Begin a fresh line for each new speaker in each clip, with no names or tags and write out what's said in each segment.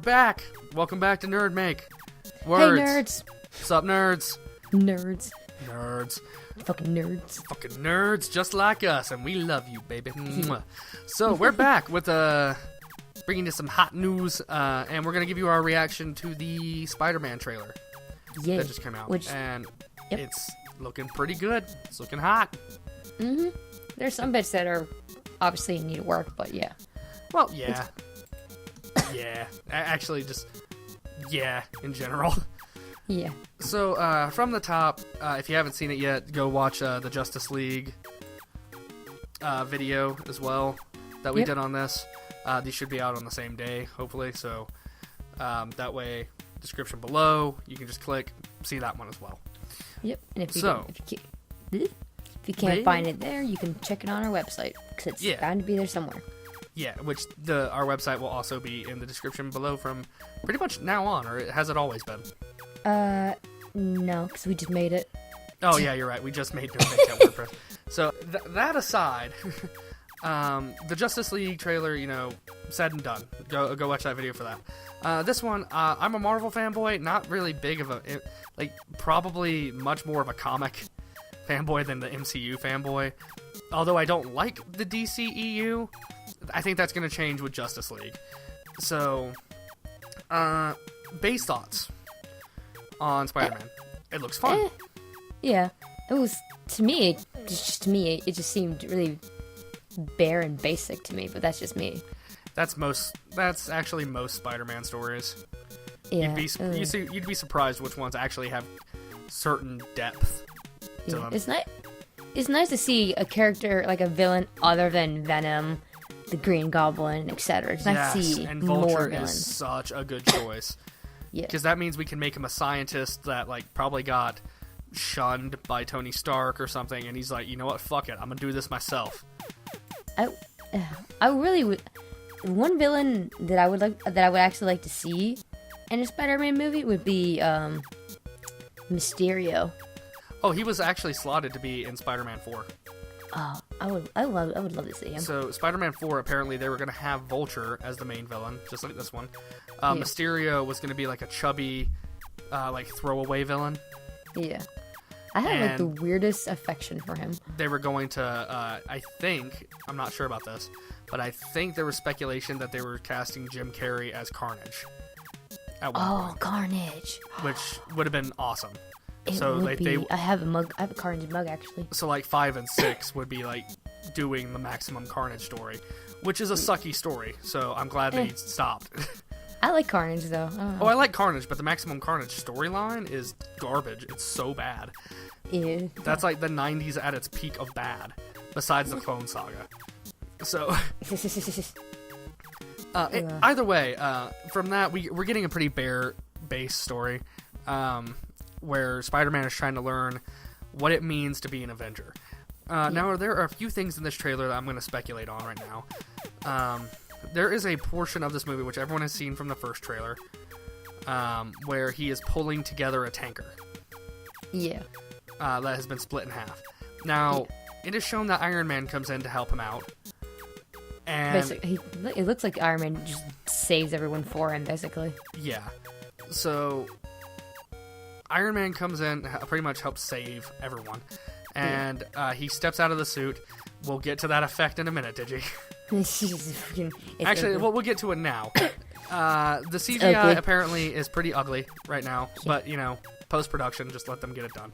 back. Welcome back to NerdMake. Words.
Hey, nerds.
What's up, nerds?
Nerds.
Nerds.
Fucking nerds.
Fucking nerds just like us, and we love you, baby. So, we're back with bringing you some hot news, and we're going to give you our reaction to the SpiderMan trailer that just came out. And it's looking pretty good. It's looking hot.
Mm-hmm. There's some bits that are obviously need work, but yeah.
Well, yeah. Yeah. Actually, just, yeah, in general.
Yeah.
So, from the top, if you haven't seen it yet, go watch the Justice League video as well that we did on this. These should be out on the same day, hopefully. So, that way, description below, you can just click, see that one as well.
Yep. And if you can't find it there, you can check it on our website, because it's bound to be there somewhere.
Yeah, which our website will also be in the description below from pretty much now on, or has it always been?
No, because we just made it.
Oh, yeah, you're right. We just made NerdMake at WordPress. So, that aside, the Justice League trailer, said and done. Go watch that video for that. This one, I'm a Marvel fanboy, not really big of probably much more of a comic fanboy than the MCU fanboy. Although I don't like the DCEU, I think that's going to change with Justice League. So, base thoughts on Spider-Man. It looks fun.
Yeah, it was, to me, it just seemed really bare and basic to me, but that's just me.
That's actually most Spider-Man stories.
Yeah.
You'd be surprised which ones actually have certain depth to them.
It's nice to see a character, like a villain other than Venom, the Green Goblin, etc. It's nice to see
and
more
Vulture
villains.
is such a good choice.
Yeah.
Because that means we can make him a scientist that probably got shunned by Tony Stark or something, and he's like, you know what, fuck it, I'm gonna do this myself.
I really would. One villain that I would actually like to see in a Spider-Man movie would be Mysterio.
Oh, he was actually slotted to be in Spider-Man 4.
Oh, I would love to see him.
So, Spider-Man 4, apparently, they were going to have Vulture as the main villain, just like this one. Mysterio was going to be like a chubby, throwaway villain.
Yeah. I had, the weirdest affection for him.
They were going to, I'm not sure about this, but I think there was speculation that they were casting Jim Carrey as Carnage. At one point,
Carnage.
Which would have been awesome.
I have a Carnage mug, actually.
So, 5 and 6 would be, doing the Maximum Carnage story, which is a sucky story, so I'm glad they stopped.
I like Carnage, though.
I like Carnage, but the Maximum Carnage storyline is garbage. It's so bad.
Yeah.
That's the 90s at its peak of bad, besides the Clone Saga. So, either way, from that, we're getting a pretty bare base story, where Spider-Man is trying to learn what it means to be an Avenger. Now, there are a few things in this trailer that I'm going to speculate on right now. There is a portion of this movie, which everyone has seen from the first trailer, where he is pulling together a tanker.
Yeah.
That has been split in half. Now, it is shown that Iron Man comes in to help him out. And
basically, it looks like Iron Man just saves everyone for him, basically.
Yeah. So, Iron Man comes in, pretty much helps save everyone. And he steps out of the suit. We'll get to that effect in a minute, Digi. Actually, we'll get to it now. The CGI apparently is pretty ugly right now, but post-production, just let them get it done.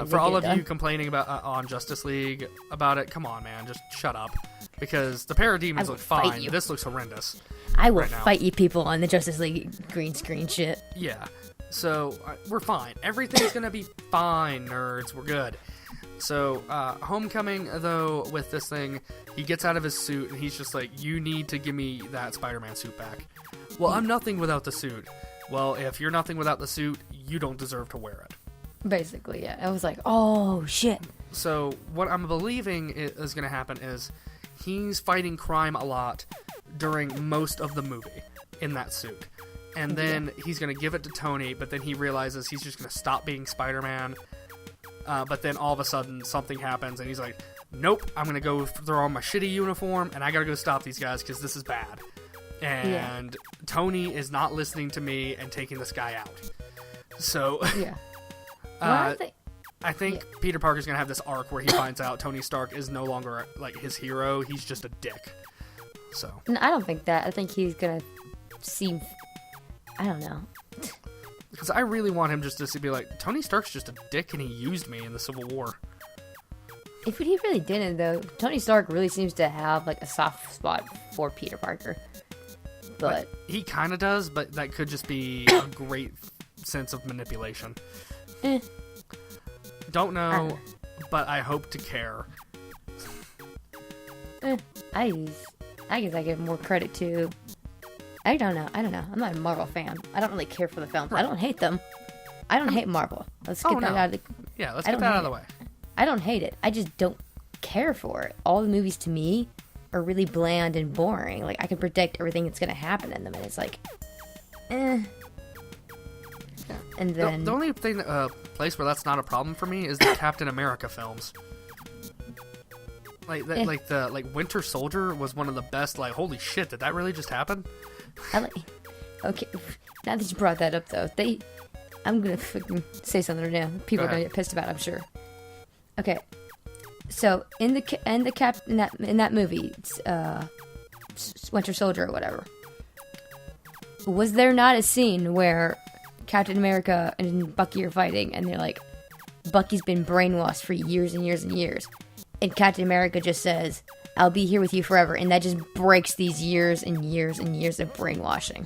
For all of you complaining about on Justice League about it, come on, man, just shut up, because the Parademons look fine. This looks horrendous.
I will fight you people on the Justice League green screen shit.
Yeah, so we're fine. Everything's gonna be fine, nerds. We're good. So, Homecoming, though, with this thing, he gets out of his suit, and he's just like, you need to give me that Spider-Man suit back. Well, I'm nothing without the suit. Well, if you're nothing without the suit, you don't deserve to wear it.
Basically, yeah. I was like, oh, shit.
So, what I'm believing is going to happen is he's fighting crime a lot during most of the movie in that suit. And then he's going to give it to Tony, but then he realizes he's just going to stop being Spider-Man. But then all of a sudden something happens and he's like, nope, I'm going to go throw on my shitty uniform and I got to go stop these guys because this is bad. And Tony is not listening to me and taking this guy out. So,
Yeah. Well,
I think Peter Parker's gonna have this arc where he finds out Tony Stark is no longer like his hero. He's just a dick. So.
No, I don't think that. I think he's gonna seem. I don't know.
Because I really want him just to be like, Tony Stark's just a dick and he used me in the Civil War.
If he really didn't, though, Tony Stark really seems to have like a soft spot for Peter Parker. But
he kind of does, but that could just be a great sense of manipulation. Don't know, but I hope to care.
I guess I give more credit to. I don't know. I'm not a Marvel fan. I don't really care for the films.
Right.
I don't hate them. I don't hate Marvel. Let's get that out of the.
Yeah, let's get that out of the way.
I don't hate it. I just don't care for it. All the movies to me are really bland and boring. Like, I can predict everything that's going to happen in them, and it's like, And then
the only place where that's not a problem for me is the Captain America films. Like Winter Soldier was one of the best. Like, holy shit, did that really just happen?
Okay, now that you brought that up, though, I'm gonna fucking say something right now. People are gonna get pissed about it, I'm sure. Okay, so in that movie, Winter Soldier or whatever, was there not a scene where Captain America and Bucky are fighting, and they're like, Bucky's been brainwashed for years and years and years, and Captain America just says, I'll be here with you forever, and that just breaks these years and years and years of brainwashing.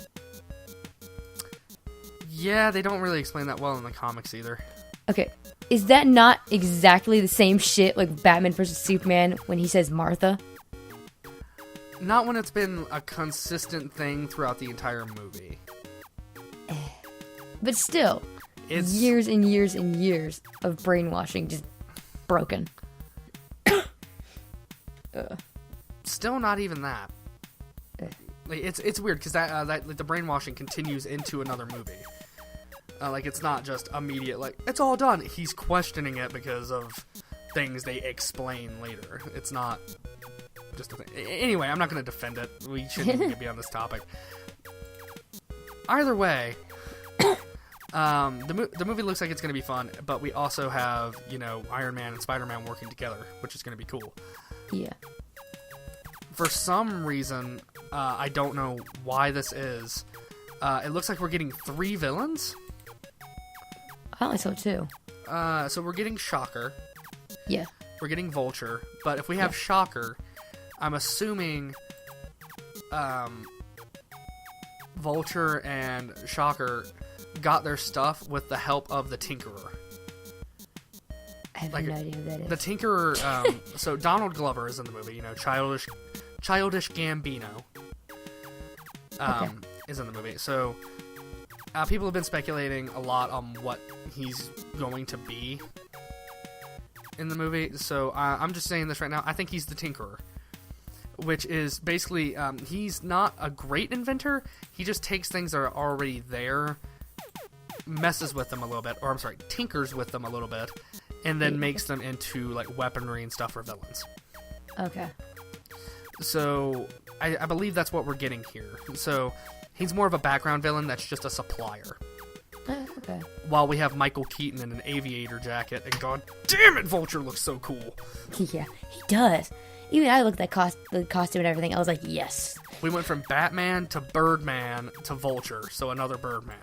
Yeah, they don't really explain that well in the comics either.
Okay, is that not exactly the same shit like Batman vs. Superman when he says Martha?
Not when it's been a consistent thing throughout the entire movie.
But still, it's years and years and years of brainwashing just broken.
Still not even that. Like, it's weird because that like, the brainwashing continues into another movie. Like, it's not just immediate, like, it's all done. He's questioning it because of things they explain later. It's not just a thing. Anyway, I'm not going to defend it. We shouldn't even be on this topic. Either way, the movie looks like it's going to be fun, but we also have, Iron Man and Spider-Man working together, which is going to be cool.
Yeah.
For some reason, I don't know why this is, it looks like we're getting 3 villains.
I only saw 2.
So we're getting Shocker.
Yeah.
We're getting Vulture. But if we have Shocker, I'm assuming Vulture and Shocker got their stuff with the help of the Tinkerer.
I have no idea who that is.
The Tinkerer, so Donald Glover is in the movie, childish Gambino is in the movie. So people have been speculating a lot on what he's going to be in the movie. So I'm just saying this right now. I think he's the Tinkerer, which is basically he's not a great inventor. He just takes things that are already there, messes with them a little bit, tinkers with them a little bit, and then makes them into like weaponry and stuff for villains.
Okay.
So I believe that's what we're getting here. So he's more of a background villain that's just a supplier.
Okay.
While we have Michael Keaton in an aviator jacket, and god damn it, Vulture looks so cool.
Yeah, he does. Even I looked at the costume and everything, I was like, yes.
We went from Batman to Birdman to Vulture, so another Birdman.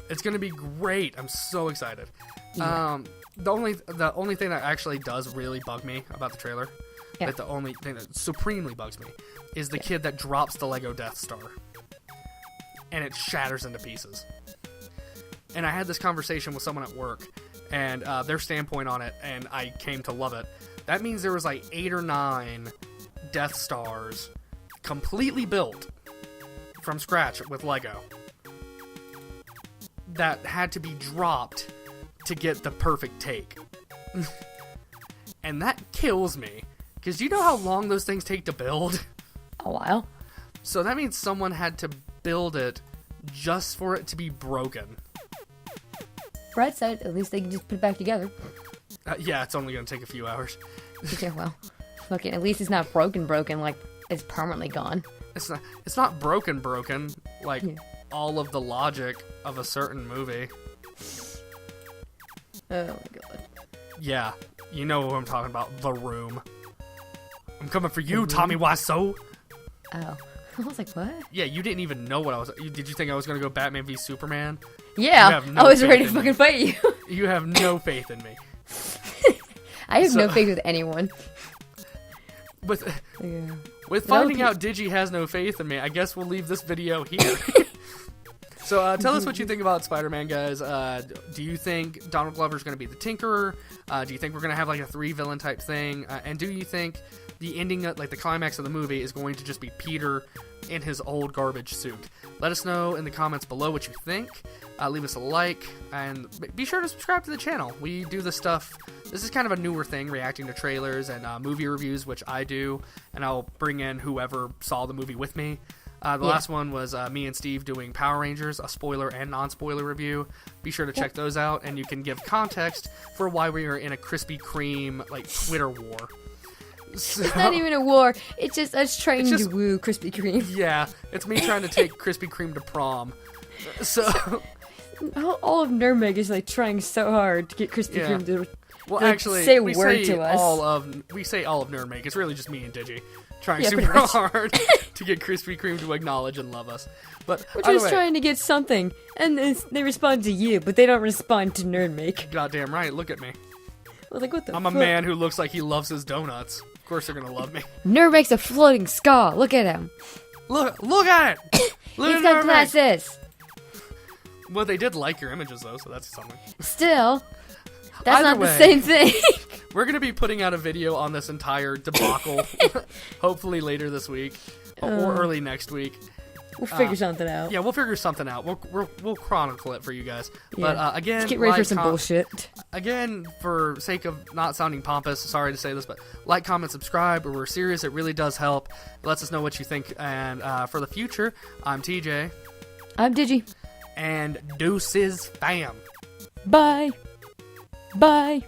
It's gonna be great. I'm so excited.
Yeah.
The only thing that actually does really bug me about the trailer, like the only thing that supremely bugs me, is the kid that drops the Lego Death Star, and it shatters into pieces. And I had this conversation with someone at work, and their standpoint on it, and I came to love it. That means there was like 8 or 9 Death Stars completely built from scratch with Lego that had to be dropped to get the perfect take. And that kills me, because you know how long those things take to build?
A while.
So that means someone had to build it just for it to be broken.
Bright side, at least they can just put it back together.
Yeah, it's only going to take a few hours.
Yeah, well, fucking, at least it's not broken, like it's permanently gone.
It's not broken like all of the logic of a certain movie.
Oh my god.
Yeah, you know what I'm talking about. The Room. I'm coming for you, Tommy Wiseau.
Oh. I was like, what?
Yeah, you didn't even know what I was... Did you think I was going to go Batman v Superman?
Yeah, I was ready to fucking fight you.
You have no faith in me.
I have no faith with anyone.
With finding out Digi has no faith in me, I guess we'll leave this video here. So tell us what you think about Spider-Man, guys. Do you think Donald Glover's going to be the Tinkerer? Do you think we're going to have like a 3-villain type thing? And do you think the ending, like the climax of the movie, is going to just be Peter in his old garbage suit? Let us know in the comments below what you think. Leave us a like, and be sure to subscribe to the channel. We do this stuff. This is kind of a newer thing, reacting to trailers and movie reviews, which I do, and I'll bring in whoever saw the movie with me. The last one was me and Steve doing Power Rangers, a spoiler and non-spoiler review. Be sure to check those out, and you can give context for why we are in a Krispy Kreme like Twitter war. So,
it's not even a war. It's just us trying to woo Krispy Kreme.
Yeah, it's me trying to take Krispy Kreme to prom. So
all of NerdMake is like trying so hard to get Krispy Kreme to
actually
say a word to us.
We say all of NerdMake. It's really just me and Digi trying super hard to get Krispy Kreme to acknowledge and love us. But
we're just trying to get something, and they respond to you, but they don't respond to NerdMake.
Goddamn right. Look at me.
Well, like, what the
I'm a man who looks like he loves his donuts. Of course they're gonna love me.
NerdMake's a floating skull. Look at him.
Look at it. Look
He's got glasses.
Well, they did like your images though, so that's something.
Still, that's not the same thing.
We're gonna be putting out a video on this entire debacle, hopefully later this week or early next week.
We'll figure something out.
Yeah, we'll figure something out. We'll chronicle it for you guys. Yeah. But again,
just get ready for some bullshit.
Again, for sake of not sounding pompous, sorry to say this, but like, comment, subscribe. We're serious. It really does help. It lets us know what you think. And for the future, I'm TJ.
I'm Digi.
And deuces, fam.
Bye. Bye.